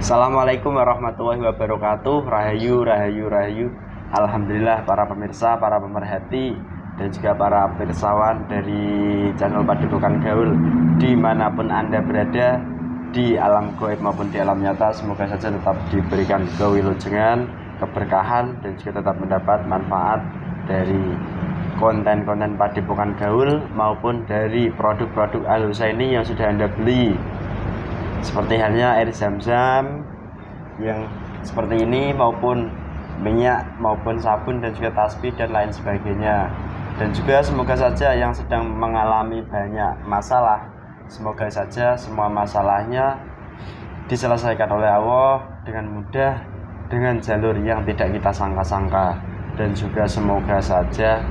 Assalamualaikum warahmatullahi wabarakatuh. Rahayu, rahayu, rahayu. Alhamdulillah para pemirsa, para pemerhati, dan juga para pirsawan dari channel Padepokan Gaul dimanapun Anda berada, di alam gaib maupun di alam nyata, semoga saja tetap diberikan kewilujengan, keberkahan, dan juga tetap mendapat manfaat dari konten-konten Padepokan Gaul maupun dari produk-produk Al-Husaini yang sudah Anda beli, seperti halnya air zam-zam yang seperti ini, maupun minyak, maupun sabun, dan juga tasbih dan lain sebagainya. Dan juga semoga saja yang sedang mengalami banyak masalah, semoga saja semua masalahnya diselesaikan oleh Allah dengan mudah, dengan jalur yang tidak kita sangka-sangka. Dan juga semoga saja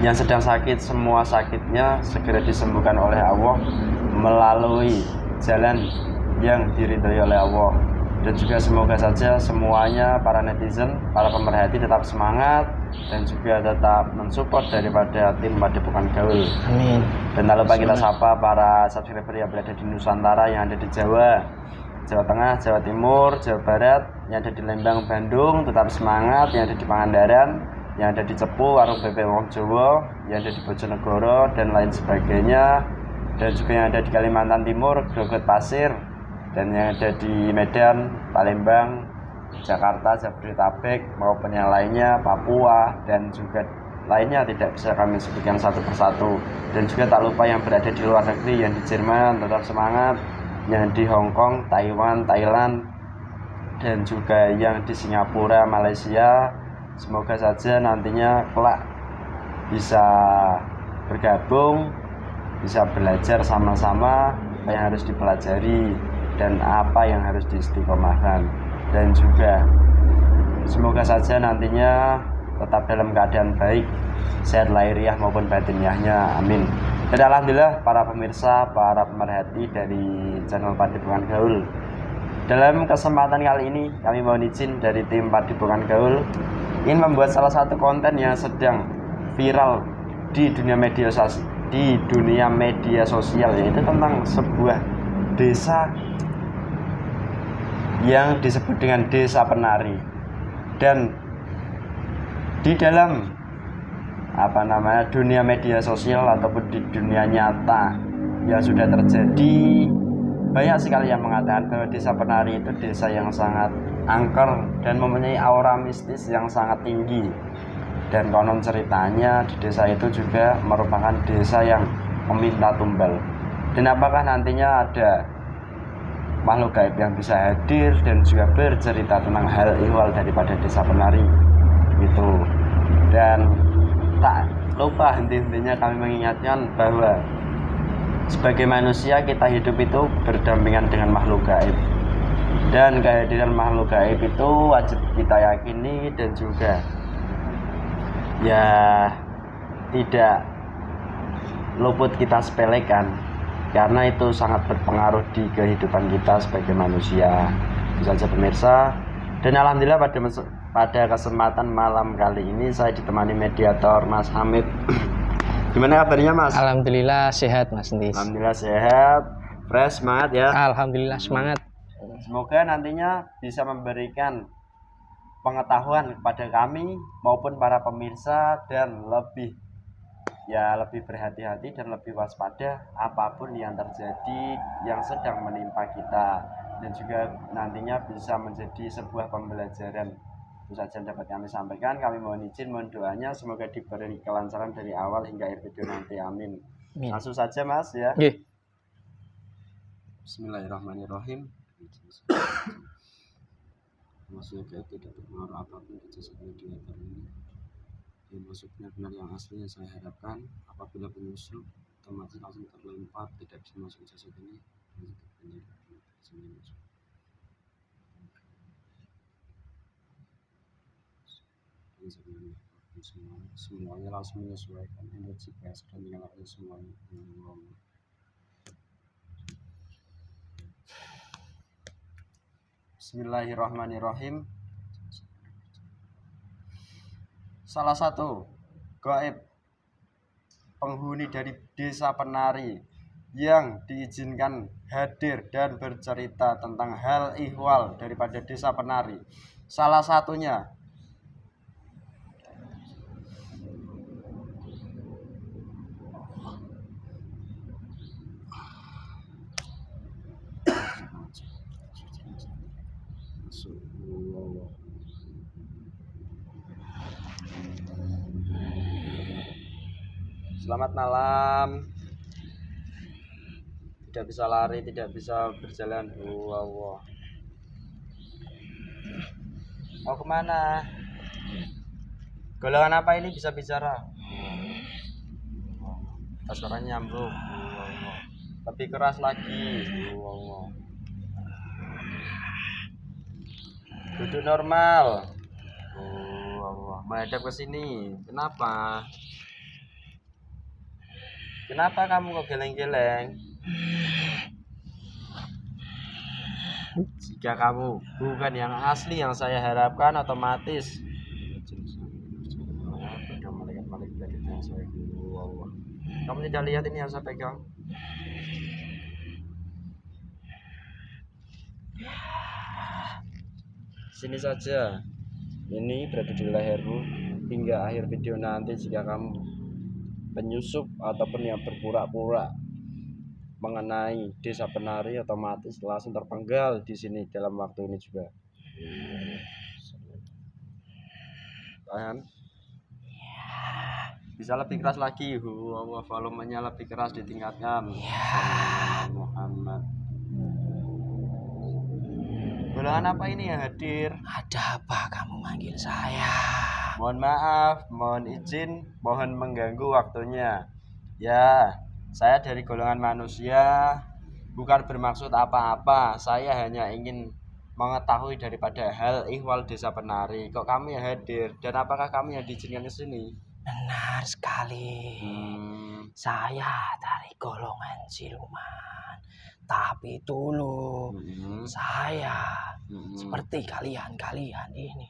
yang sedang sakit, semua sakitnya segera disembuhkan oleh Allah melalui jalan yang diridhoi oleh Allah. Dan juga semoga saja semuanya, para netizen, para pemerhati, tetap semangat dan juga tetap mensupport daripada tim Padepokan Gaul. Amin. Dan tak lupa kita sapa para subscriber yang berada di Nusantara, yang ada di Jawa, Jawa Tengah, Jawa Timur, Jawa Barat, yang ada di Lembang, Bandung, tetap semangat, yang ada di Pangandaran, yang ada di Cepu, Warung Bebek Wong Jowo, yang ada di Bojonegoro, dan lain sebagainya. Dan juga yang ada di Kalimantan Timur, Greget Pasir, dan yang ada di Medan, Palembang, Jakarta, Jabodetabek, maupun yang lainnya, Papua, dan juga lainnya tidak bisa kami sebutkan satu persatu. Dan juga tak lupa yang berada di luar negeri, yang di Jerman tetap semangat, yang di Hong Kong, Taiwan, Thailand, dan juga yang di Singapura, Malaysia, semoga saja nantinya kelak bisa bergabung, bisa belajar sama-sama apa yang harus dipelajari dan apa yang harus diistiqomahkan. Dan juga semoga saja nantinya tetap dalam keadaan baik, sehat lahiriah maupun batiniahnya, amin. Dan alhamdulillah para pemirsa, para pemerhati dari channel Padepokan Gaul, dalam kesempatan kali ini kami mohon izin dari tim Padepokan Gaul ingin membuat salah satu konten yang sedang viral di dunia media sosial, yaitu tentang sebuah desa yang disebut dengan Desa Penari. Dan di dalam dunia media sosial ataupun di dunia nyata yang sudah terjadi, banyak sekali yang mengatakan bahwa Desa Penari itu desa yang sangat angker dan mempunyai aura mistis yang sangat tinggi. Dan konon ceritanya di desa itu juga merupakan desa yang meminta tumbal. Dan apakah nantinya ada makhluk gaib yang bisa hadir dan juga bercerita tentang hal ihwal daripada Desa Penari gitu. Dan tak lupa henti-hentinya kami mengingatkan bahwa sebagai manusia kita hidup itu berdampingan dengan makhluk gaib, dan kehadiran makhluk gaib itu wajib kita yakini dan juga ya tidak luput kita sepelekan, karena itu sangat berpengaruh di kehidupan kita sebagai manusia. Itu saja pemirsa. Dan alhamdulillah pada kesempatan malam kali ini saya ditemani mediator Mas Hamid. Gimana kabarnya Mas? Alhamdulillah sehat Mas Ndis. Alhamdulillah sehat, fresh, semangat ya. Alhamdulillah semangat. Semoga nantinya bisa memberikan pengetahuan kepada kami maupun para pemirsa, dan lebih berhati-hati dan lebih waspada apapun yang terjadi yang sedang menimpa kita, dan juga nantinya bisa menjadi sebuah pembelajaran. Itu saja yang dapat kami sampaikan. Kami mohon izin, mohon doanya, semoga diberi kelancaran dari awal hingga akhir video nanti, amin. Langsung saja Mas ya. Bismillahirrahmanirrahim. Maksudnya kayak tidak berpengaruh apapun di jasa mediator ini. Yang masuk benar-benar yang aslinya saya harapkan. Apabila penyusup otomatis langsung terlempar, tidak bisa masuk jasa ini. Semuanya langsung menyesuaikan energi gas dan menyalakan semuanya. Bismillahirrahmanirrahim. Salah satu gaib penghuni dari Desa Penari yang diizinkan hadir dan bercerita tentang hal ihwal daripada Desa Penari. Salah satunya selamat malam. Tidak bisa lari, tidak bisa berjalan. Wow. Mau kemana? Golongan apa ini bisa bicara? Suaranya nyambung. Lebih keras lagi. Wow. Duduk normal. Menghadap ke sini. Kenapa? Kenapa kamu kok geleng-geleng? Jika kamu bukan yang asli yang saya harapkan, otomatis kamu tidak lihat ini yang saya pegang. Sini saja. Ini berada di lehermu hingga akhir video nanti. Jika kamu penyusup ataupun yang berpura-pura mengenai Desa Penari, otomatis langsung terpenggal di sini dalam waktu ini juga. Tahan. Bisa lebih keras lagi. Volumenya lebih keras ditingkatkan. Muhammad. Golongan apa ini yang hadir? Ada apa kamu manggil saya? Mohon maaf, mohon izin, mohon mengganggu waktunya. Ya, saya dari golongan manusia, bukan bermaksud apa-apa. Saya hanya ingin mengetahui daripada hal ihwal Desa Penari. Kok kamu yang hadir? Dan apakah kamu yang diizinkan ke sini? Benar sekali. Saya dari golongan siluman. Tapi dulu saya seperti kalian ini.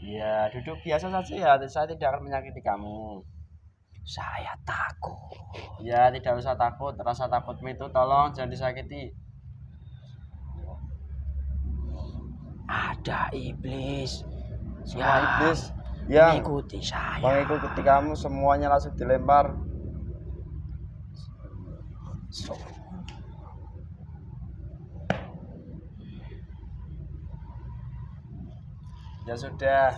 Ya, duduk biasa saja ya. Saya tidak akan menyakiti kamu. Saya takut. Ya, tidak usah takut. Rasa takutmu itu tolong jangan disakiti. Ada iblis. Semua iblis yang mengikuti saya. Mengikuti kamu semuanya langsung dilempar. Ya sudah,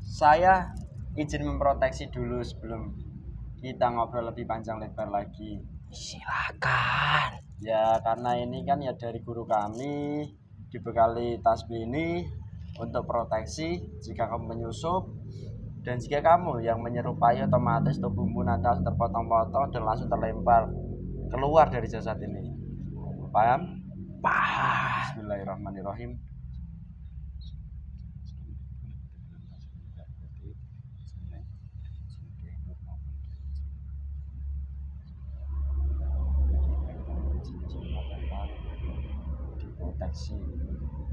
saya izin memproteksi dulu sebelum kita ngobrol lebih panjang lebar lagi. Silakan. Ya karena ini kan ya dari guru kami, dibekali tasbih ini untuk proteksi jika kamu menyusup, dan jika kamu yang menyerupai, otomatis tubuhmu nanti langsung terpotong-potong dan langsung terlempar keluar dari jasad ini. Paham? Paham. Bismillahirrahmanirrahim. Diproteksi.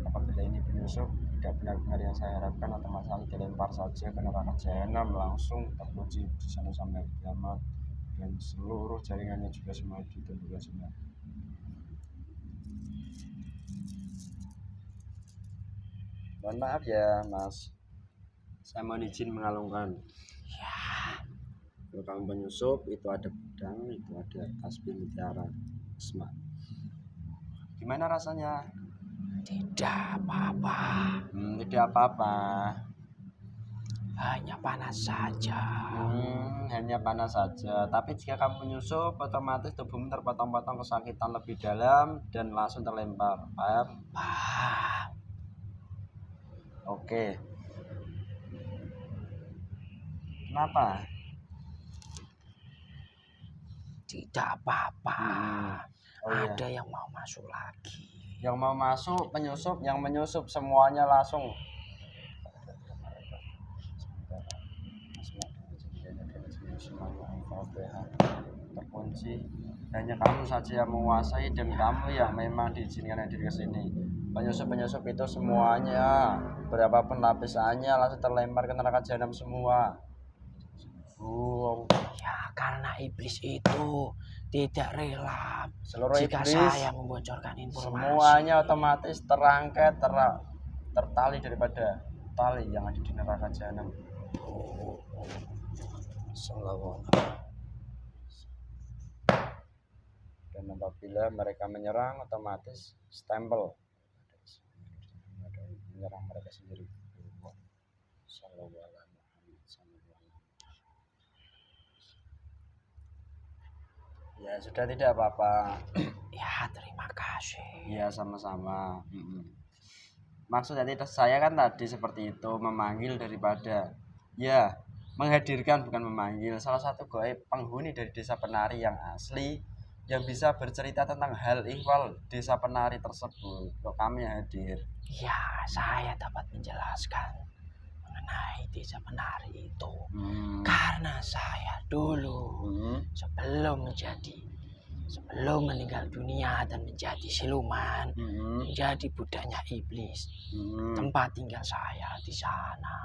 Apabila ini penyusup tidak benar-benar yang saya harapkan, otomatis dilempar saja ke neraka jahanam, langsung terkunci di sana sampai kiamat, dan seluruh jaringannya juga semua ditundukkan semua. Mohon maaf ya Mas, saya mohon izin mengalungkan. Kalau kamu penyusup itu ada pedang, itu ada tasbih mutiara Isma. Gimana rasanya? Tidak apa-apa. Tidak apa-apa. Hanya panas saja. Hanya panas saja. Tapi jika kamu menyusup, otomatis tubuhmu terpotong-potong, kesakitan lebih dalam dan langsung terlempar. Paham? Paham. Oke. Kenapa? Tidak apa-apa. Iya. Ada yang mau masuk lagi. Yang mau masuk penyusup, yang menyusup semuanya langsung terkunci. Hanya kamu saja yang menguasai dan kamu yang memang diizinkan hadir ke sini. Penyusup-penyusup itu semuanya, berapapun lapisannya, langsung terlempar ke neraka jahanam semua. Ya karena iblis itu tidak rela Seluruh jika iblis, saya membocorkan informasi. semuanya otomatis terangkat, tertali daripada tali yang ada di neraka jahanam. Sallallahu. Dan apabila mereka menyerang, otomatis stempel menyerang mereka sendiri. Sallallahu alaihi wasallam. Ya sudah, tidak apa-apa. Ya, terima kasih. Ya sama-sama. Maksudnya tidak, saya kan tadi seperti itu, memanggil daripada ya menghadirkan, bukan memanggil, salah satu gaib penghuni dari desa penari yang asli yang bisa bercerita tentang hal ihwal desa penari tersebut. Kok kami hadir? Ya, saya dapat menjelaskan mengenai desa penari itu. Karena saya dulu sebelum meninggal dunia dan menjadi siluman, menjadi budaknya iblis, tempat tinggal saya di sana.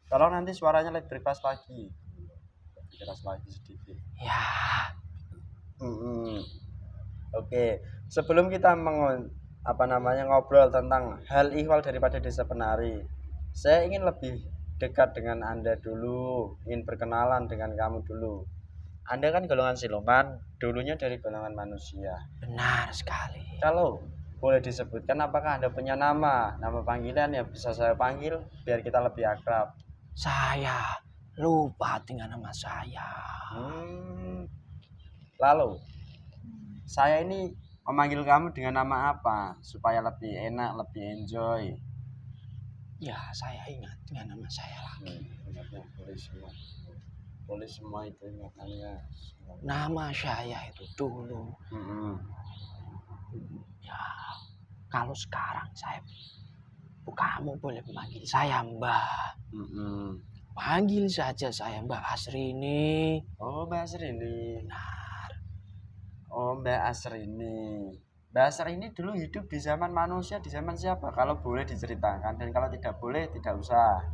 Tolong nanti suaranya lebih keras lagi, sedikit. Ya. Oke, sebelum kita ngobrol tentang hal ihwal daripada desa penari, saya ingin lebih dekat dengan Anda dulu, ingin berkenalan dengan kamu dulu. Anda kan golongan siluman, dulunya dari golongan manusia. Benar sekali. Kalau boleh disebutkan, apakah Anda punya nama panggilan yang bisa saya panggil biar kita lebih akrab? Saya lupa dengan nama saya. Lalu saya ini memanggil kamu dengan nama apa supaya lebih enak, lebih enjoy? Ya, saya ingat dengan nama saya lagi. Boleh semua itu ingatannya. Nama saya itu dulu. Ya, kalau sekarang kamu boleh memanggil saya Mbah. Panggil saja saya Mbak Asrini. Oh, Mbak Asrini. Benar. Oh, Mbak Asrini. Mbak Asrini dulu hidup di zaman manusia, di zaman siapa? Kalau boleh diceritakan, dan kalau tidak boleh tidak usah.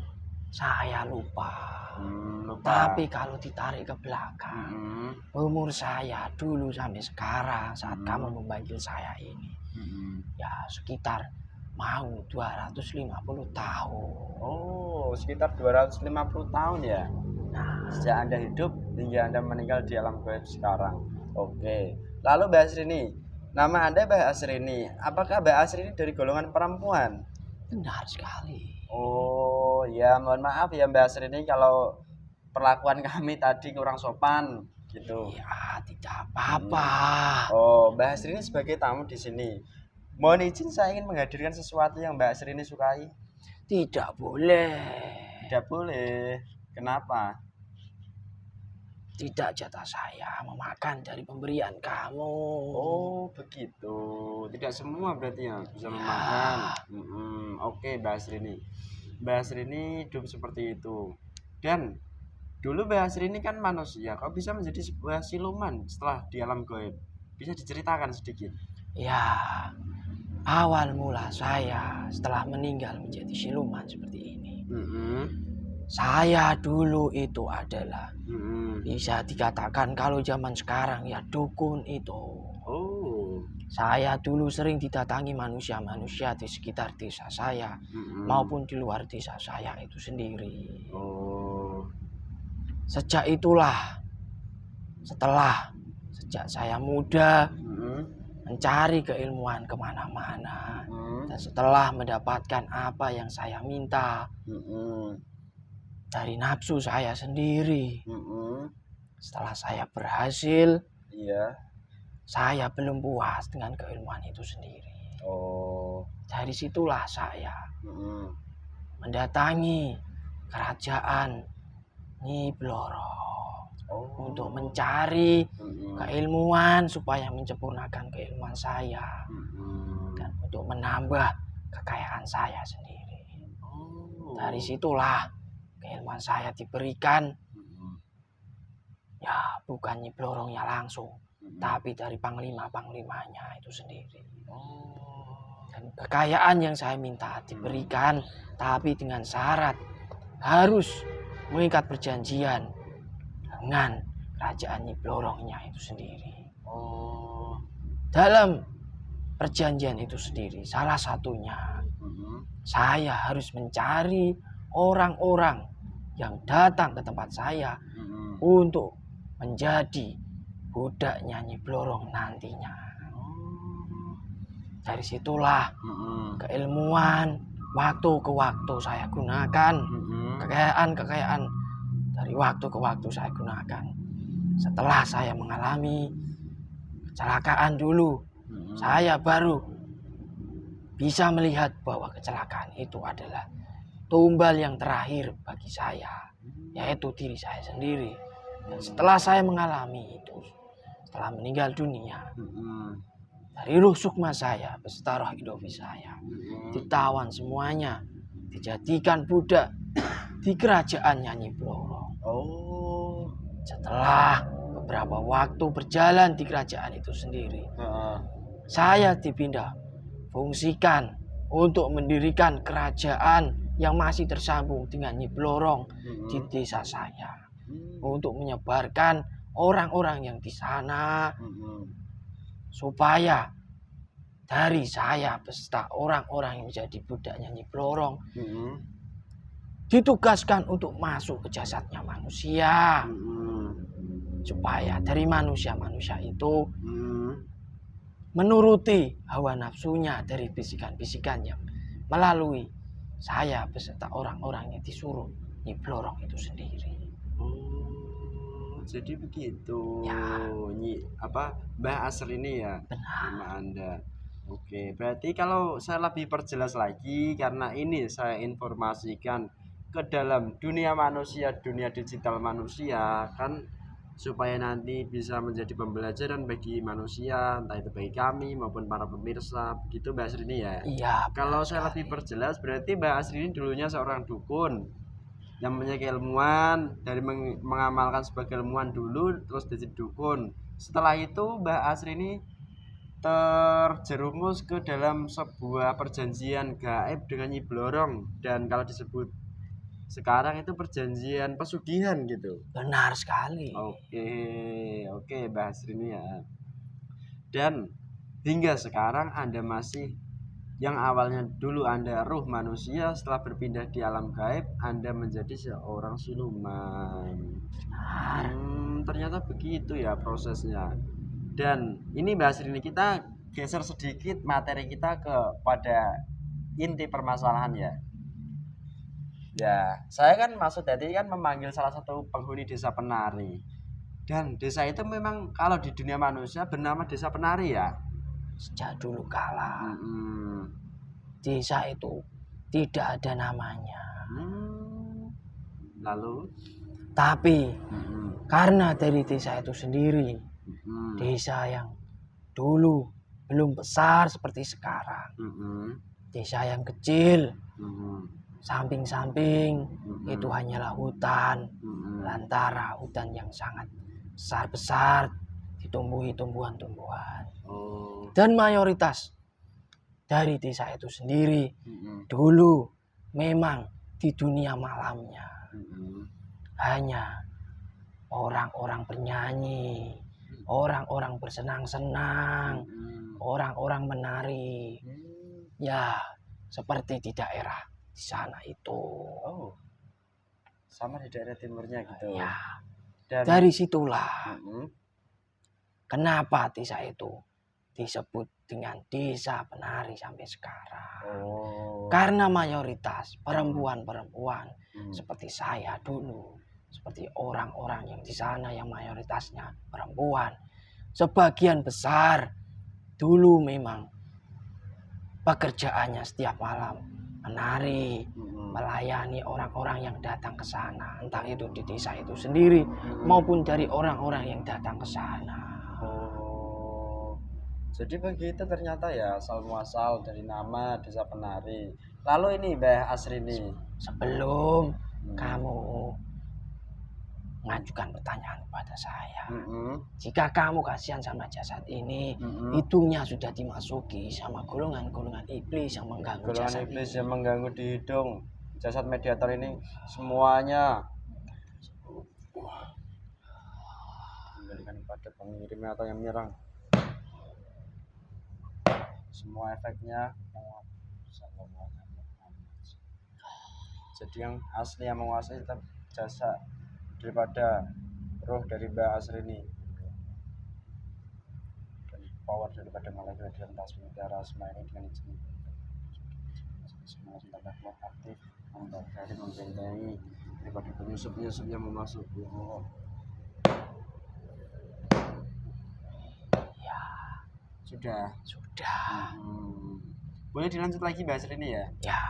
Saya lupa. Tapi kalau ditarik ke belakang, umur saya dulu sampai sekarang saat kamu memanggil saya ini, ya sekitar mau 250 tahun. Oh, sekitar 250 tahun ya. Nah, sejak Anda hidup hingga Anda meninggal di alam gaib sekarang. Oke. Lalu Mbak Asrini, nama Anda Mbak Asrini. Apakah Mbak Asrini dari golongan perempuan? benar sekali. Oh, ya mohon maaf ya Mbak Asrini kalau perlakuan kami tadi kurang sopan gitu. Ya, tidak apa-apa. Oh, Mbak Asrini sebagai tamu di sini. Mohon izin, saya ingin menghadirkan sesuatu yang Mbak Asrini sukai. Tidak boleh. Tidak boleh. Kenapa? Tidak jatah saya memakan dari pemberian kamu. Oh, begitu. Tidak semua berarti ya bisa memakan. Oke, Mbak Asrini. Mbak Asrini hidup seperti itu. Dan dulu Mbak Asrini kan manusia. Kok bisa menjadi sebuah siluman setelah di alam gaib? Bisa diceritakan sedikit? Ya, awal mula saya setelah meninggal menjadi siluman seperti ini. Saya dulu itu adalah bisa dikatakan kalau zaman sekarang ya dukun itu. Oh. Saya dulu sering didatangi manusia-manusia di sekitar desa saya maupun di luar desa saya itu sendiri. Oh. Sejak itulah, sejak saya muda mencari keilmuan kemana-mana, dan setelah mendapatkan apa yang saya minta dari nafsu saya sendiri, setelah saya berhasil, saya belum puas dengan keilmuan itu sendiri. Dari situlah saya mendatangi kerajaan Nyi Bloro untuk mencari keilmuan supaya menyempurnakan keilmuan saya dan untuk menambah kekayaan saya sendiri. Dari situlah keilmuan saya diberikan, ya bukan Nyi Blorongnya langsung, tapi dari panglima-panglimanya itu sendiri. Dan kekayaan yang saya minta diberikan, tapi dengan syarat harus mengikat perjanjian dengan kerajaan Nyi Blorongnya itu sendiri. Oh. Dalam perjanjian itu sendiri, salah satunya saya harus mencari orang-orang yang datang ke tempat saya untuk menjadi budaknya Nyi Blorong nantinya. Dari situlah keilmuan waktu ke waktu saya gunakan, kekayaan dari waktu ke waktu saya gunakan. Setelah saya mengalami kecelakaan dulu, saya baru bisa melihat bahwa kecelakaan itu adalah tumbal yang terakhir bagi saya, yaitu diri saya sendiri. Dan setelah saya mengalami itu, setelah meninggal dunia, dari ruh sukma saya beserta roh idovi saya ditawan semuanya, dijadikan budak di kerajaannya Nyi Blorong. Oh. Setelah beberapa waktu berjalan di kerajaan itu sendiri, saya dipindah fungsikan untuk mendirikan kerajaan yang masih tersambung dengan Nyi Blorong di desa saya, untuk menyebarkan orang-orang yang di sana, supaya dari saya beserta orang-orang yang menjadi budaknya Nyi Blorong ditugaskan untuk masuk ke jasadnya manusia, supaya dari manusia-manusia itu menuruti hawa nafsunya dari bisikan-bisikan yang melalui saya beserta orang-orang yang disuruh Nyi Blorong itu sendiri. Jadi begitu Ya. Mbah Asri ini ya. Benar. Nama Anda. Oke, berarti kalau saya lebih perjelas lagi, karena ini saya informasikan ke dalam dunia manusia, dunia digital manusia, kan supaya nanti bisa menjadi pembelajaran bagi manusia, entah itu bagi kami maupun para pemirsa. Begitu Mbak Asri ini ya. Iya. Kalau saya lebih perjelas, berarti Mbak Asri ini dulunya seorang dukun yang punya keilmuan, dari mengamalkan sebagai ilmuwan dulu, terus jadi dukun. Setelah itu Mbak Asri ini terjerumus ke dalam sebuah perjanjian gaib dengan Nyi Blorong, dan kalau disebut sekarang itu perjanjian pesugihan gitu. Benar sekali. Oke Mbak Asri ini ya. Dan hingga sekarang Anda masih, yang awalnya dulu Anda ruh manusia, setelah berpindah di alam gaib Anda menjadi seorang siluman. Ternyata begitu ya prosesnya. Dan ini Mbak Asri ini, kita geser sedikit materi kita kepada inti permasalahan ya. Ya, saya kan maksud tadi kan memanggil salah satu penghuni desa Penari. Dan desa itu memang kalau di dunia manusia bernama desa Penari ya. Sejak dulu kala desa itu tidak ada namanya. Lalu? Tapi karena dari desa itu sendiri, desa yang dulu belum besar seperti sekarang, desa yang kecil, samping-samping itu hanyalah hutan, belantara, hutan yang sangat besar-besar, ditumbuhi tumbuhan-tumbuhan. Dan mayoritas dari desa itu sendiri dulu memang di dunia malamnya hanya orang-orang bernyanyi, orang-orang bersenang-senang, orang-orang menari. Ya, seperti di daerah di sana itu. Sama di daerah timurnya gitu. Ya. Dari situlah kenapa desa itu disebut dengan desa Penari sampai sekarang. Karena mayoritas perempuan-perempuan seperti saya dulu, seperti orang-orang yang di sana yang mayoritasnya perempuan, sebagian besar dulu memang pekerjaannya setiap malam menari, melayani orang-orang yang datang ke sana, entah itu di desa itu sendiri maupun dari orang-orang yang datang ke sana. Jadi begitu ternyata ya asal muasal dari nama desa Penari. Lalu ini Mbah Asri ini, sebelum kamu mengajukan pertanyaan kepada saya, jika kamu kasihan sama jasad ini, hidungnya sudah dimasuki sama golongan-golongan iblis yang mengganggu jasad iblis ini. yang mengganggu di hidung jasad mediator ini semuanya. pada pengirimnya atau yang menyerang. Semua efeknya jadi yang asli yang menguasai tetap jasa daripada roh dari Mbak Asrini dan power daripada malaikat di atas mutiara semua ini dengan izin semua tentang aktif membagi membentengi daripada penyusup-penyusup yang memasuk. Ya, sudah. Boleh dilanjut lagi Mbak Asrini ya? Ya.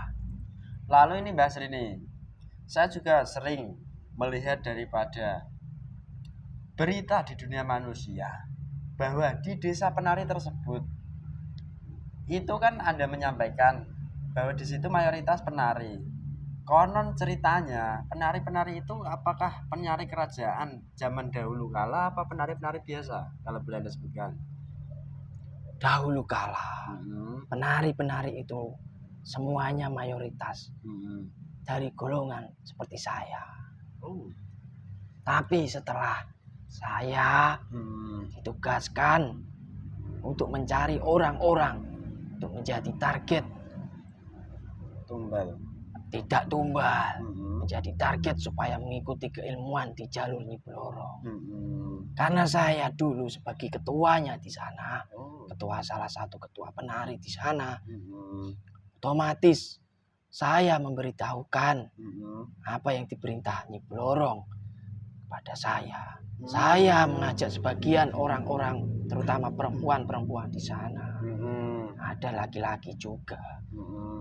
Lalu ini Mbak Asrini, saya juga sering melihat daripada berita di dunia manusia bahwa di desa penari tersebut itu kan ada menyampaikan bahwa di situ mayoritas penari. Konon ceritanya penari-penari itu apakah penari kerajaan zaman dahulu kala apa penari-penari biasa kalau boleh Anda sebutkan? Dahulu kala penari-penari itu semuanya mayoritas dari golongan seperti saya. Tapi setelah saya ditugaskan untuk mencari orang-orang untuk menjadi target tumbal, tidak tumbal, menjadi target supaya mengikuti keilmuan di jalur Nyi Blorong. Karena saya dulu sebagai ketuanya di sana, ketua salah satu ketua penari di sana, otomatis saya memberitahukan apa yang diperintah Nyi Blorong kepada saya. Saya mengajak sebagian orang-orang, terutama perempuan-perempuan di sana, ada laki-laki juga,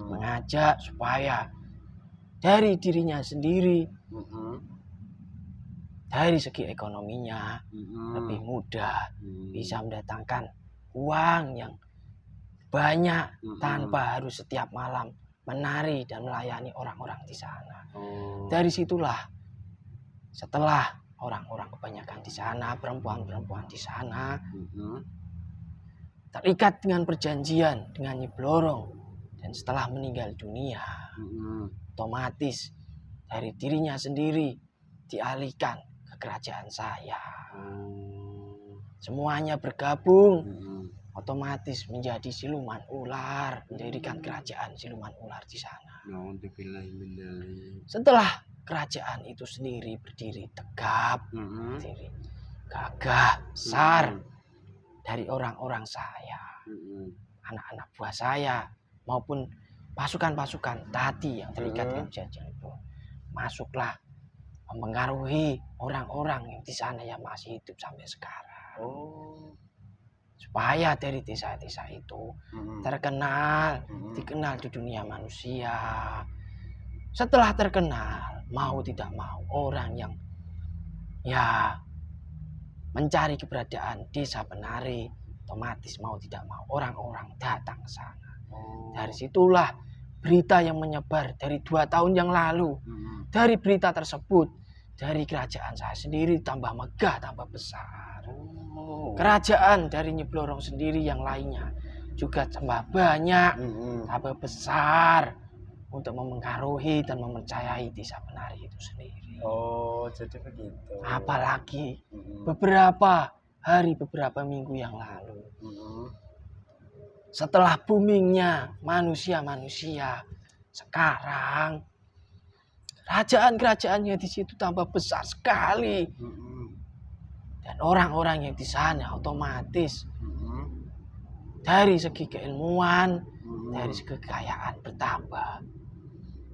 mengajak supaya dari dirinya sendiri, dari segi ekonominya lebih mudah, bisa mendatangkan uang yang banyak tanpa harus setiap malam menari dan melayani orang-orang di sana. Dari situlah setelah orang-orang kebanyakan di sana, perempuan-perempuan di sana terikat dengan perjanjian dengan Nyi Blorong, dan setelah meninggal dunia otomatis dari dirinya sendiri dialihkan ke kerajaan saya. Semuanya bergabung, otomatis menjadi siluman ular, mendirikan kerajaan siluman ular di sana. Setelah kerajaan itu sendiri berdiri tegap, berdiri gagah, besar, dari orang-orang saya, anak-anak buah saya, maupun pasukan-pasukan tadi yang terikat dengan perjanjian itu, masuklah mempengaruhi orang-orang yang di sana yang masih hidup sampai sekarang. Supaya dari desa-desa itu terkenal, dikenal di dunia manusia. Setelah terkenal, mau tidak mau orang yang mencari keberadaan desa penari, otomatis mau tidak mau orang-orang datang ke sana. Dari situlah berita yang menyebar dari 2 tahun yang lalu. Dari berita tersebut, dari kerajaan saya sendiri tambah megah, tambah besar. Kerajaan dari Nyi Blorong sendiri yang lainnya juga tambah banyak, tambah besar untuk memengaruhi dan mempercayai desa penari itu sendiri. Jadi begitu. Apalagi beberapa hari, beberapa minggu yang lalu, setelah boomingnya manusia-manusia, sekarang kerajaan-kerajaannya di situ tambah besar sekali. Dan orang-orang yang di sana otomatis dari segi keilmuan, dari segi kekayaan bertambah.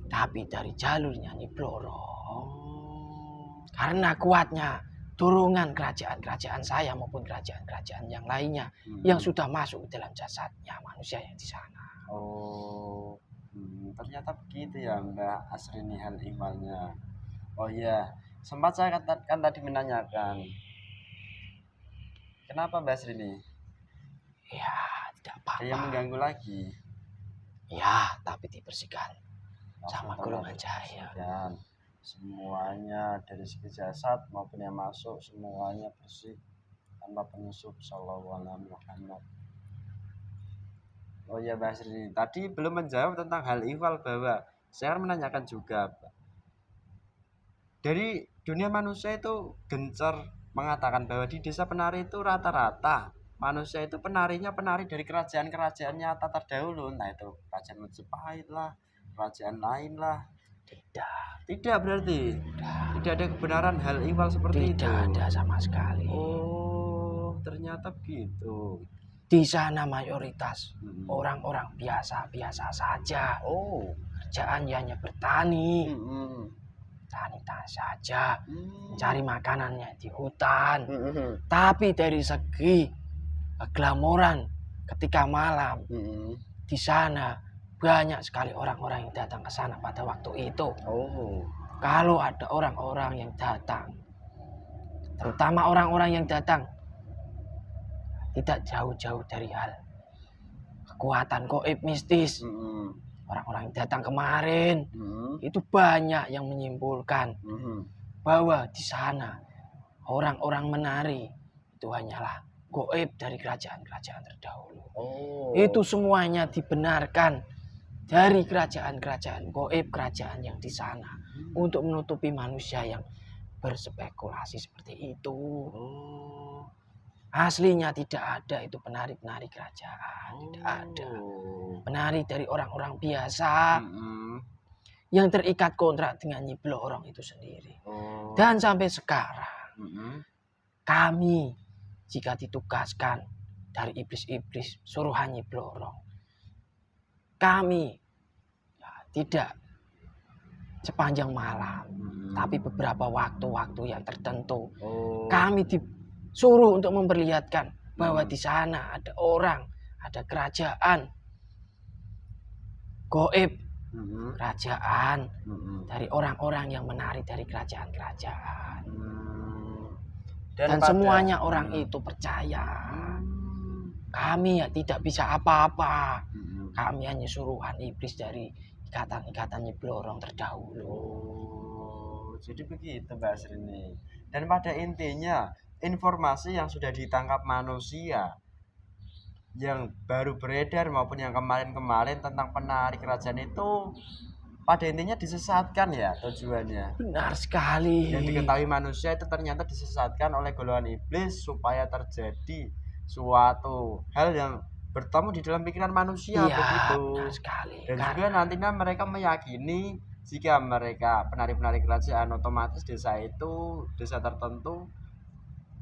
Tapi dari jalurnya Nyi Blorong, karena kuatnya dorongan kerajaan-kerajaan saya maupun kerajaan-kerajaan yang lainnya yang sudah masuk ke dalam jasadnya manusia yang di sana. Ternyata begitu ya Mbak Asrini hal ihwalnya. Sempat saya kan tadi menanyakan, kenapa Mbak Asrini? Ya, tidak apa-apa. Dia mengganggu lagi. Ya, tapi dibersihkan sama golongan cahaya. Semuanya dari segi jasad maupun yang masuk semuanya bersih tanpa penyusup. Sallallahu alaihi Muhammad. Mbak Asrini, tadi belum menjawab tentang hal ihwal bahwa saya menanyakan juga, Pak. Dari dunia manusia itu gencar mengatakan bahwa di desa penari itu rata-rata manusia itu penarinya penari dari kerajaan-kerajaan nyata terdahulu, entah itu kerajaan Majapahit lah, kerajaan lain lah. Tidak berarti tidak ada kebenaran hal ihwal seperti itu. Tidak ada sama sekali. Oh, ternyata begitu. Di sana mayoritas orang-orang biasa-biasa saja. Oh, Kerjaannya hanya bertani, mm-mm. tani saja, Mm. mencari makanannya di hutan. Mm-mm. Tapi dari segi keglamoran ketika malam Mm-mm. di sana banyak sekali orang-orang yang datang ke sana pada waktu itu. Oh, Kalau ada orang-orang yang datang, terutama orang-orang yang datang tidak jauh-jauh dari hal kekuatan gaib mistis. mm-mm. Orang-orang yang datang kemarin Mm-mm. itu banyak yang menyimpulkan Mm-mm. bahwa di sana orang-orang menari itu hanyalah gaib dari kerajaan-kerajaan terdahulu. Oh, Itu semuanya dibenarkan dari kerajaan-kerajaan gaib, kerajaan yang di sana untuk menutupi manusia yang berspekulasi seperti itu. Oh, Aslinya tidak ada itu penari-penari kerajaan, tidak ada. Penari dari orang-orang biasa Mm-mm. yang terikat kontrak dengan Nyi Blorong itu sendiri. Oh. Dan sampai sekarang Mm-mm. kami jika ditugaskan dari iblis-iblis suruhan Nyi Blorong, kami tidak sepanjang malam, tapi beberapa waktu-waktu yang tertentu Oh. kami disuruh untuk memperlihatkan bahwa di sana ada orang, ada kerajaan gaib, Mm-mm. kerajaan Mm-mm. dari orang-orang yang menari dari kerajaan-kerajaan. Dan Dan semuanya orang itu percaya. Kami tidak bisa apa-apa. Kami hanya suruhan iblis dari ikatan-ikatan Nyi Blorong terdahulu. Oh, jadi begitu Mbak Asrini. Dan pada intinya informasi yang sudah ditangkap manusia yang baru beredar maupun yang kemarin-kemarin tentang penari kerajaan itu pada intinya disesatkan ya tujuannya. Benar sekali. Yang diketahui manusia itu ternyata disesatkan oleh golongan iblis supaya terjadi suatu hal yang bertemu di dalam pikiran manusia, Iya, begitu. benar sekali. Dan juga nantinya mereka meyakini jika mereka penari-penari kerajaan otomatis desa itu desa tertentu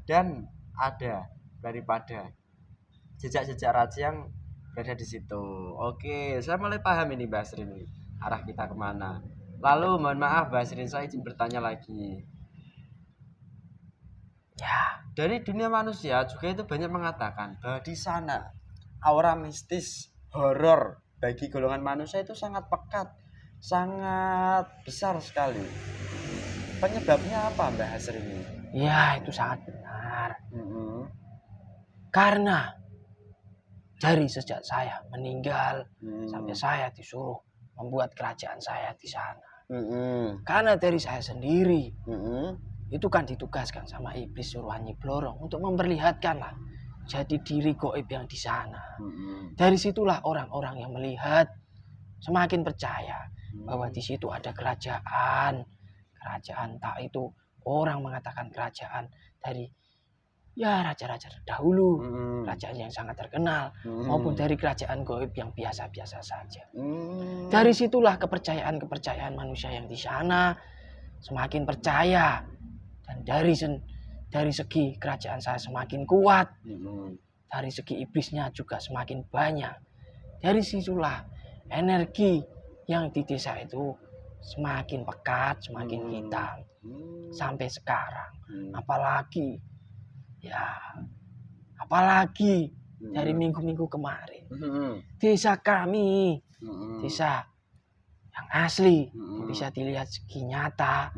dan ada daripada jejak-jejak raja yang berada di situ. Oke, saya mulai paham ini Mbak Asrini, arah kita kemana. Lalu mohon maaf Mbak Asrini, saya izin bertanya lagi. Ya, Dari dunia manusia juga itu banyak mengatakan bahwa di sana aura mistis, horor bagi golongan manusia itu sangat pekat, sangat besar sekali. Penyebabnya apa Mbak Asrini? ya itu sangat benar. Karena dari sejak saya meninggal sampai saya disuruh membuat kerajaan saya di sana. Karena dari saya sendiri itu kan ditugaskan sama iblis suruhan Nyi Blorong untuk memperlihatkanlah jadi diri gaib yang di sana. Dari situlah orang-orang yang melihat semakin percaya bahwa di situ ada kerajaan tak itu orang mengatakan kerajaan dari ya raja-raja terdahulu, kerajaan yang sangat terkenal, maupun dari kerajaan gaib yang biasa-biasa saja. Dari situlah kepercayaan manusia yang di sana semakin percaya, dan dari segi kerajaan saya semakin kuat, dari segi iblisnya juga semakin banyak. Dari situlah energi yang di desa itu semakin pekat, semakin hitam sampai sekarang. Apalagi dari minggu-minggu kemarin, desa kami, desa yang asli, bisa dilihat segi nyata,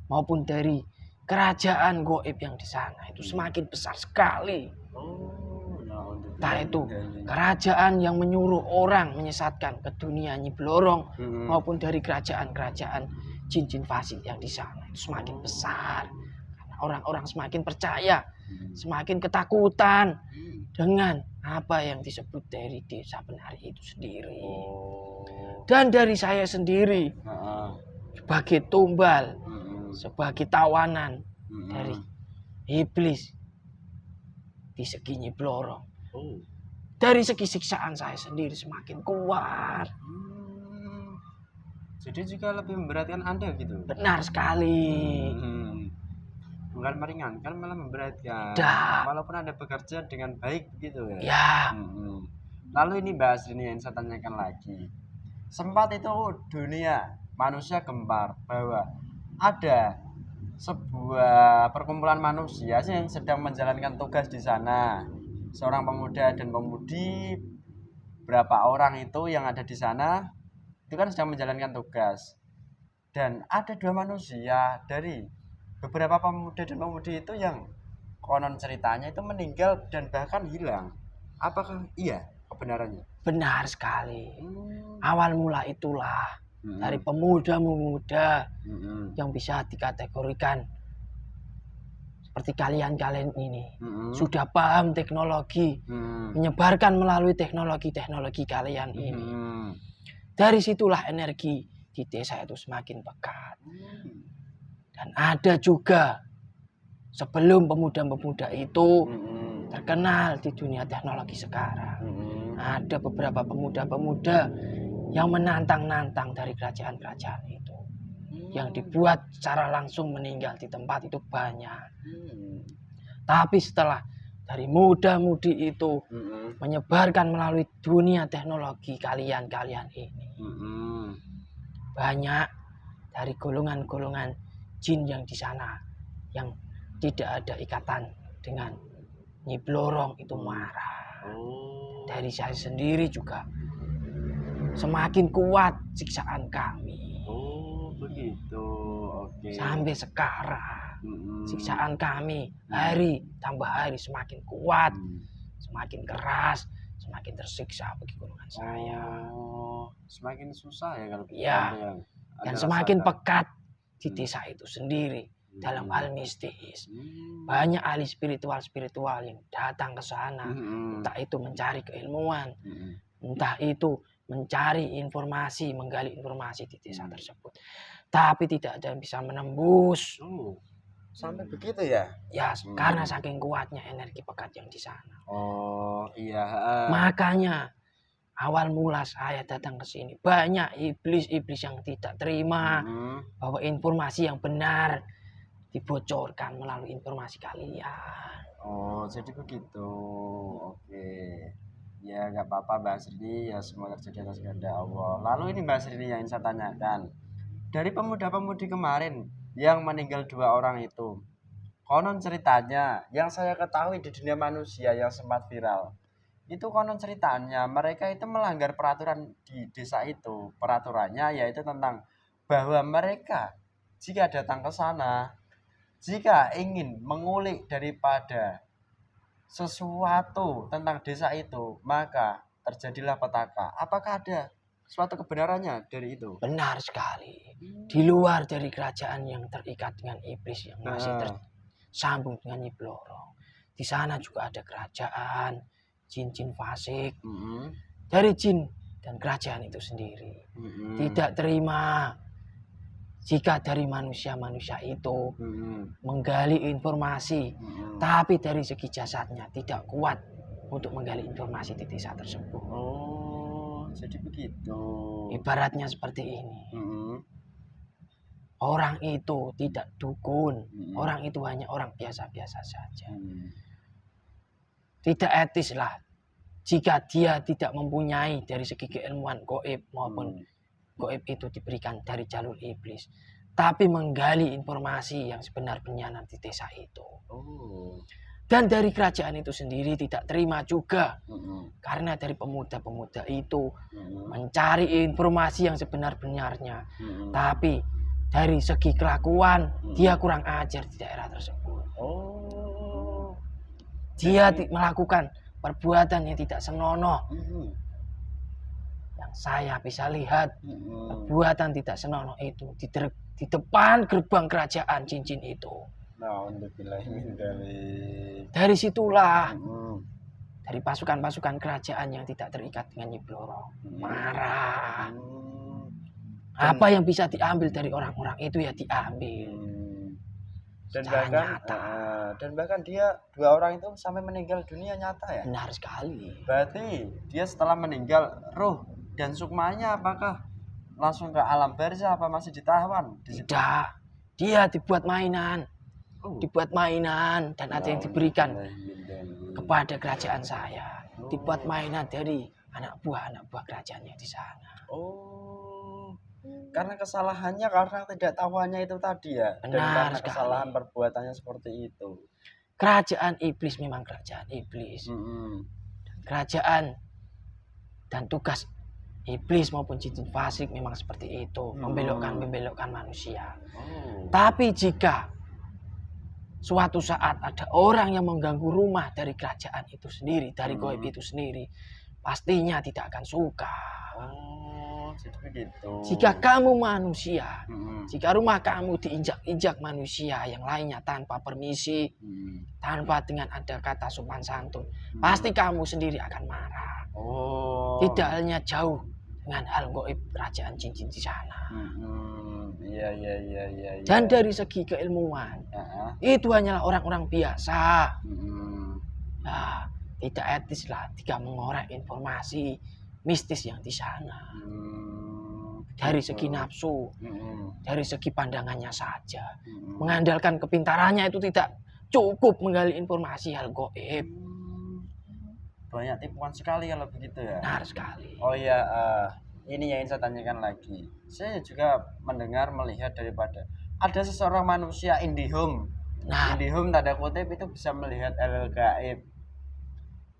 maupun dari kerajaan gaib yang di sana itu semakin besar sekali. Entah itu kerajaan yang menyuruh orang menyesatkan ke dunia Nyi Blorong, maupun dari kerajaan-kerajaan jin-jin fasid yang di sana itu semakin besar. Karena orang-orang semakin percaya, semakin ketakutan dengan apa yang disebut dari desa penari itu sendiri. Dan dari saya sendiri sebagai tumbal, sebagai tawanan dari iblis di segi Nyi Blorong. Oh. Dari segi siksaan saya sendiri semakin kuat. Jadi juga lebih memberatkan Anda gitu. Benar sekali. Bukan meringankan, malah memberatkan. Tidak. Walaupun Anda bekerja dengan baik begitu ya. Ya. Lalu ini Mbak Asrini yang saya tanyakan lagi. Sempat itu dunia manusia gempar bahwa ada sebuah perkumpulan manusia yang sedang menjalankan tugas di sana. Seorang pemuda dan pemudi, berapa orang itu yang ada di sana itu kan sedang menjalankan tugas. Dan ada 2 manusia dari beberapa pemuda dan pemudi itu yang konon ceritanya itu meninggal dan bahkan hilang. Apakah iya kebenarannya? Benar sekali. Awal mula itulah dari pemuda-pemuda yang bisa dikategorikan seperti kalian ini sudah paham teknologi, menyebarkan melalui teknologi kalian ini. Dari situlah energi di desa itu semakin pekat. Dan ada juga sebelum pemuda-pemuda itu terkenal di dunia teknologi sekarang, ada beberapa pemuda-pemuda yang menantang-nantang dari kerajaan-kerajaan itu, yang dibuat secara langsung meninggal di tempat itu banyak. Tapi setelah dari muda-mudi itu menyebarkan melalui dunia teknologi kalian ini, banyak dari golongan-golongan jin yang di sana yang tidak ada ikatan dengan Nyi Blorong itu marah. Dari saya sendiri juga semakin kuat siksaan kami. Oh begitu, oke. Sampai sekarang siksaan kami hari tambah hari semakin kuat, semakin keras, semakin tersiksa bagi golongan saya. Semakin susah ya kalau ya. Dan semakin pekat di desa itu sendiri. Dalam hal mistis, banyak ahli spiritual yang datang ke sana, entah itu mencari keilmuan, entah itu mencari informasi, menggali informasi di desa tersebut, tapi tidak ada yang bisa menembus. Sampai begitu ya? Ya, karena saking kuatnya energi pekat yang di sana. Oh iya. Makanya awal mula saya datang ke sini, banyak iblis-iblis yang tidak terima bahwa informasi yang benar dibocorkan melalui informasi kalian. Oh jadi begitu, oke. Ya nggak apa-apa Mbak Asrini, ya semua terjadi atas kehendak Allah. Lalu ini Mbak Asrini yang saya tanyakan, dari pemuda-pemudi kemarin yang meninggal 2 orang itu, konon ceritanya yang saya ketahui di dunia manusia yang sempat viral, itu konon ceritanya mereka itu melanggar peraturan di desa itu. Peraturannya yaitu tentang bahwa mereka jika datang ke sana, jika ingin mengulik daripada sesuatu tentang desa itu, maka terjadilah petaka. Apakah ada suatu kebenarannya dari itu? Benar sekali. Di luar dari kerajaan yang terikat dengan iblis yang masih tersambung dengan Nyi Blorong, di sana juga ada kerajaan jin-jin fasik. Dari jin dan kerajaan itu sendiri tidak terima jika dari manusia-manusia itu menggali informasi, tapi dari segi jasadnya tidak kuat untuk menggali informasi di desa tersebut. Oh, jadi begitu. Ibaratnya seperti ini. Orang itu tidak dukun, orang itu hanya orang biasa-biasa saja. Tidak etis lah jika dia tidak mempunyai dari segi keilmuan gaib maupun gaib itu diberikan dari jalur iblis, tapi menggali informasi yang sebenar-benarnya di desa itu. Dan dari kerajaan itu sendiri tidak terima juga, karena dari pemuda-pemuda itu mencari informasi yang sebenar-benarnya, tapi dari segi kelakuan dia kurang ajar di daerah tersebut. Dia melakukan perbuatan yang tidak senonoh. Yang saya bisa lihat perbuatan tidak senonoh itu di depan gerbang kerajaan jin-jin itu. Dari situlah dari pasukan-pasukan kerajaan yang tidak terikat dengan Nyi Blorong marah. Apa yang bisa diambil dari orang-orang itu ya diambil. Dan secara bahkan nyata. dan bahkan dia 2 orang itu sampai meninggal dunia nyata ya. Benar sekali. Berarti dia setelah meninggal, roh dan sukmanya apakah langsung ke alam barzah apa masih ditawan di situ? Tidak, dia dibuat mainan, Oh. dibuat mainan, dan ada yang diberikan kepada kerajaan saya. Oh. Dibuat mainan dari anak buah kerajaannya di sana. Oh, karena kesalahannya karena tidak tahuannya itu tadi ya. Dan Benar karena sekali. kesalahan perbuatannya seperti itu. Kerajaan iblis memang kerajaan iblis. Kerajaan dan tugas iblis maupun jin fasik memang seperti itu, membelokkan manusia. Oh. Tapi jika suatu saat ada orang yang mengganggu rumah dari kerajaan itu sendiri, dari gaib itu sendiri, pastinya tidak akan suka. Oh, jadi begitu. Jika kamu manusia, jika rumah kamu diinjak-injak manusia yang lainnya tanpa permisi, tanpa dengan ada kata sopan santun, pasti kamu sendiri akan marah. Oh. Tidak hanya jauh dengan hal gaib kerajaan jin-jin di sana. Iya. Dan dari segi keilmuan, itu hanyalah orang-orang biasa. Nah, tidak etis lah jika mengorek informasi mistis yang di sana. Dari segi nafsu, dari segi pandangannya saja. Mengandalkan kepintarannya itu tidak cukup menggali informasi hal gaib. Banyak tipuan sekali kalau begitu ya. Benar sekali. Oh ya, ini yang ingin saya tanyakan lagi. Saya juga mendengar melihat daripada ada seseorang manusia IndiHome. Nah, IndiHome tanda kutip itu bisa melihat hal gaib.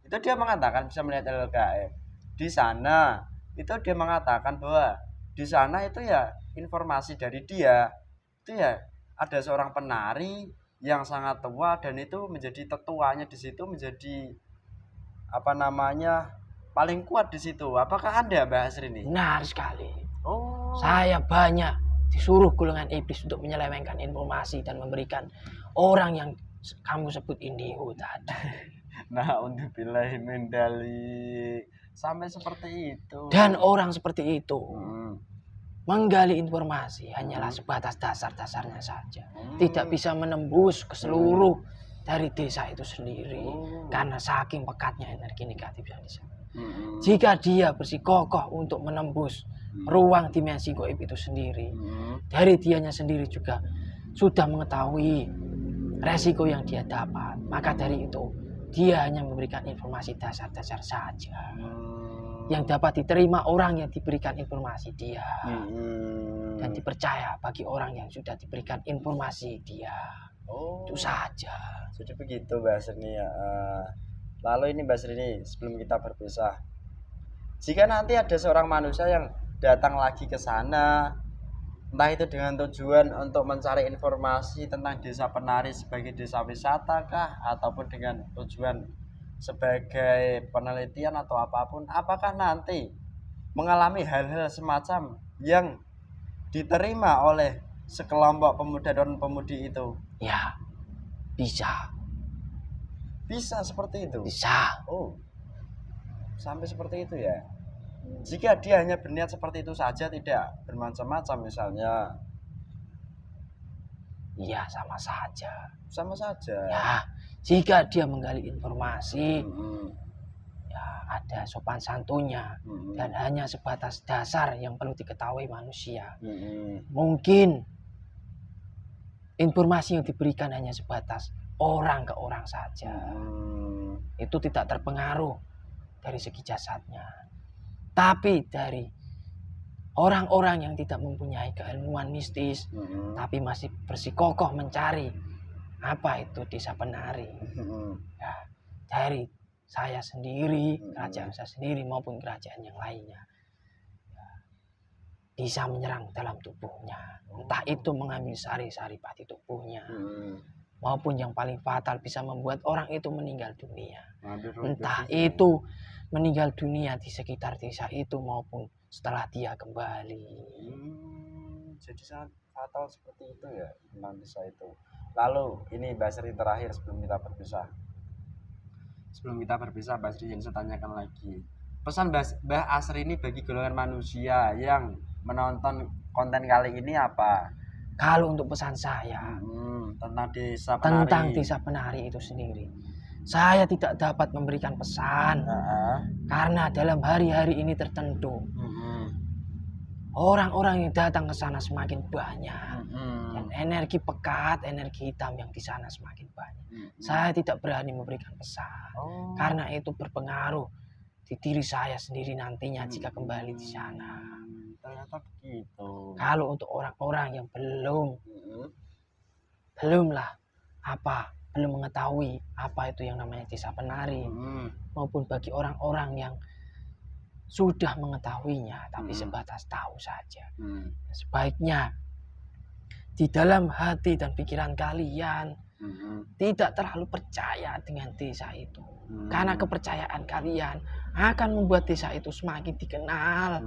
Itu dia mengatakan bisa melihat hal gaib. Di sana itu dia mengatakan bahwa di sana itu ya informasi dari dia itu ya ada seorang penari yang sangat tua dan itu menjadi tetuanya di situ, menjadi apa namanya paling kuat di situ. Apakah Anda, Mbak Asri ini? benar sekali. Oh. Saya banyak disuruh golongan iblis untuk menyelewengkan informasi dan memberikan orang yang kamu sebut indigo tadi. Nah, untuk billahi min dzalik. Sampai seperti itu. Dan orang seperti itu menggali informasi hanyalah sebatas dasar-dasarnya saja. Tidak bisa menembus ke seluruh dari desa itu sendiri. Karena saking pekatnya energi negatif yang di sana. Jika dia bersikokoh untuk menembus ruang dimensi gaib itu sendiri, dari dianya sendiri juga sudah mengetahui resiko yang dia dapat. Maka dari itu dia hanya memberikan informasi dasar-dasar saja yang dapat diterima orang yang diberikan informasi dia dan dipercaya bagi orang yang sudah diberikan informasi dia. Itu saja. Jadi begitu Mbak Asri ya. Lalu ini Mbak Asri, sebelum kita berpisah, jika nanti ada seorang manusia yang datang lagi ke sana, entah itu dengan tujuan untuk mencari informasi tentang desa penari sebagai desa wisata kah, ataupun dengan tujuan sebagai penelitian atau apapun, apakah nanti mengalami hal-hal semacam yang diterima oleh sekelompok pemuda dan pemudi itu? Ya, bisa. Bisa seperti itu? Bisa. Oh, sampai seperti itu ya. Jika dia hanya berniat seperti itu saja, tidak bermacam-macam misalnya. Iya, sama saja. Sama saja. Ya, jika dia menggali informasi, ya ada sopan santunnya dan hanya sebatas dasar yang perlu diketahui manusia. Mungkin informasi yang diberikan hanya sebatas orang ke orang saja. Itu tidak terpengaruh dari segi jasadnya. Tapi dari orang-orang yang tidak mempunyai keilmuan mistis, tapi masih bersikokoh mencari apa itu desa penari. Ya, dari saya sendiri, kerajaan saya sendiri maupun kerajaan yang lainnya, ya, bisa menyerang dalam tubuhnya. Entah itu mengambil sari-sari pati tubuhnya, maupun yang paling fatal bisa membuat orang itu meninggal dunia. Entah itu meninggal dunia di sekitar desa itu maupun setelah dia kembali. Jadi sangat fatal seperti itu ya tentang desa itu. Lalu ini Mbak Sri terakhir sebelum kita berpisah. Mbak Sri yang saya tanyakan lagi. Pesan Mbak Asri ini bagi golongan manusia yang menonton konten kali ini apa? Kalau untuk pesan saya tentang desa tentang penari. desa penari itu sendiri, saya tidak dapat memberikan pesan karena dalam hari-hari ini tertentu orang-orang yang datang ke sana semakin banyak dan energi pekat, energi hitam yang di sana semakin banyak. Saya tidak berani memberikan pesan karena itu berpengaruh di diri saya sendiri nantinya jika kembali di sana. Ternyata begitu. Kalau untuk orang-orang yang belum mengetahui apa itu yang namanya desa penari, maupun bagi orang-orang yang sudah mengetahuinya tapi sebatas tahu saja, sebaiknya di dalam hati dan pikiran kalian tidak terlalu percaya dengan desa itu, karena kepercayaan kalian akan membuat desa itu semakin dikenal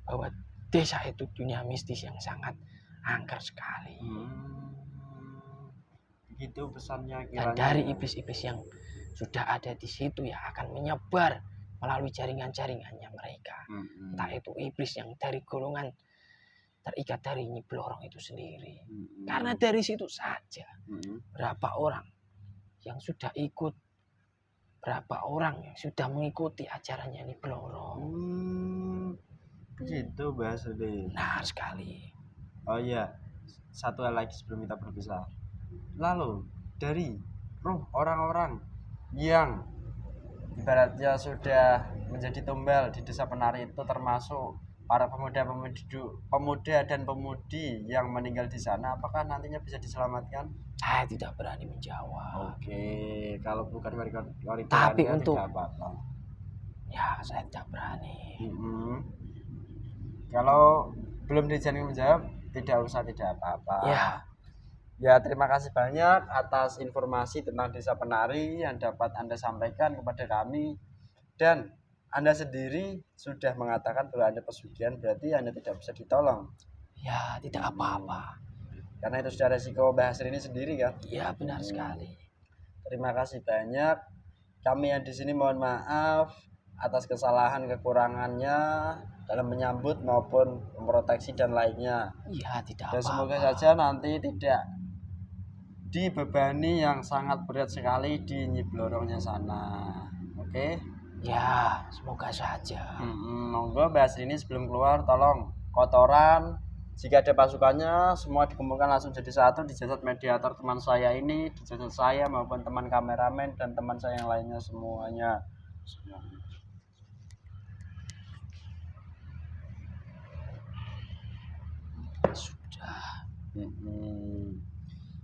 bahwa desa itu dunia mistis yang sangat angker sekali. Begitu pesannya Dan kiranya. dari iblis-iblis yang sudah ada di situ ya akan menyebar melalui jaringan-jaringannya mereka. Entah itu iblis yang dari golongan terikat dari Nyi Blorong itu sendiri. Karena dari situ saja berapa orang yang sudah ikut, berapa orang yang sudah mengikuti ajarannya Nyi Blorong. Begitu Bahas Rudi. Benar sekali. Oh iya, satu hal lagi sebelum kita berpisah. Lalu dari orang-orang yang ibaratnya sudah menjadi tumbal di desa penari itu termasuk para pemuda dan pemudi yang meninggal di sana, apakah nantinya bisa diselamatkan? Saya tidak berani menjawab. Oke, kalau bukan warga tapi untuk tidak apa-apa. Ya, saya tidak berani. Kalau belum diizinkan menjawab, tidak usah, tidak apa-apa. Ya, terima kasih banyak atas informasi tentang desa penari yang dapat Anda sampaikan kepada kami. Dan Anda sendiri sudah mengatakan bahwa Anda pesugihan, berarti Anda tidak bisa ditolong. Ya, tidak apa-apa. Karena itu sudah resiko Bahas ini sendiri kan? Ya, benar sekali. Terima kasih banyak. Kami yang di sini mohon maaf atas kesalahan kekurangannya dalam menyambut maupun memproteksi dan lainnya. Ya, tidak dan apa-apa. Semoga saja nanti tidak dibebani yang sangat berat sekali di Nyi Blorongnya sana. Oke? Ya, semoga saja. Monggo Bahas ini sebelum keluar tolong kotoran, jika ada pasukannya semua dikumpulkan langsung jadi satu di jasad mediator teman saya ini, di jasad saya maupun teman kameramen dan teman saya yang lainnya semuanya. Sudah.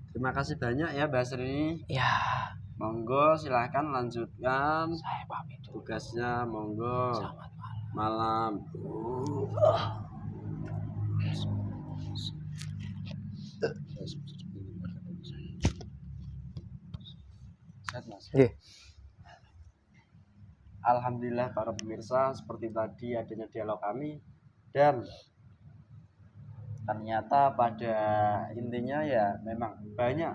Terima kasih banyak ya Bahas ini. Ya. Monggo silahkan lanjutkan. Saya pamit dulu. Tugasnya monggo. Selamat malam. Alhamdulillah para pemirsa, seperti tadi adanya dialog kami, dan ternyata pada intinya ya memang banyak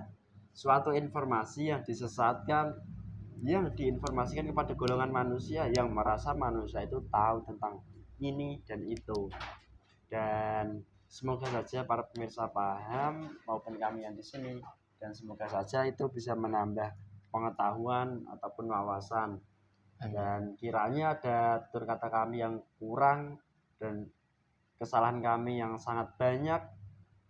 suatu informasi yang disesatkan, yang diinformasikan kepada golongan manusia yang merasa manusia itu tahu tentang ini dan itu. Dan semoga saja para pemirsa paham maupun kami yang di sini, dan semoga saja itu bisa menambah pengetahuan ataupun wawasan. Dan kiranya ada tutur kata kami yang kurang dan kesalahan kami yang sangat banyak,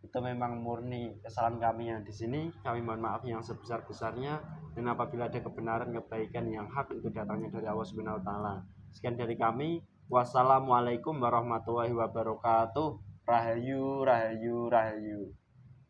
itu memang murni kesalahan kami yang di sini. Kami mohon maaf yang sebesar-besarnya, dan apabila ada kebenaran kebaikan yang hak itu datangnya dari Allah Subhanahu wa taala. Sekian dari kami. Wassalamualaikum warahmatullahi wabarakatuh. Rahayu, rahayu, rahayu.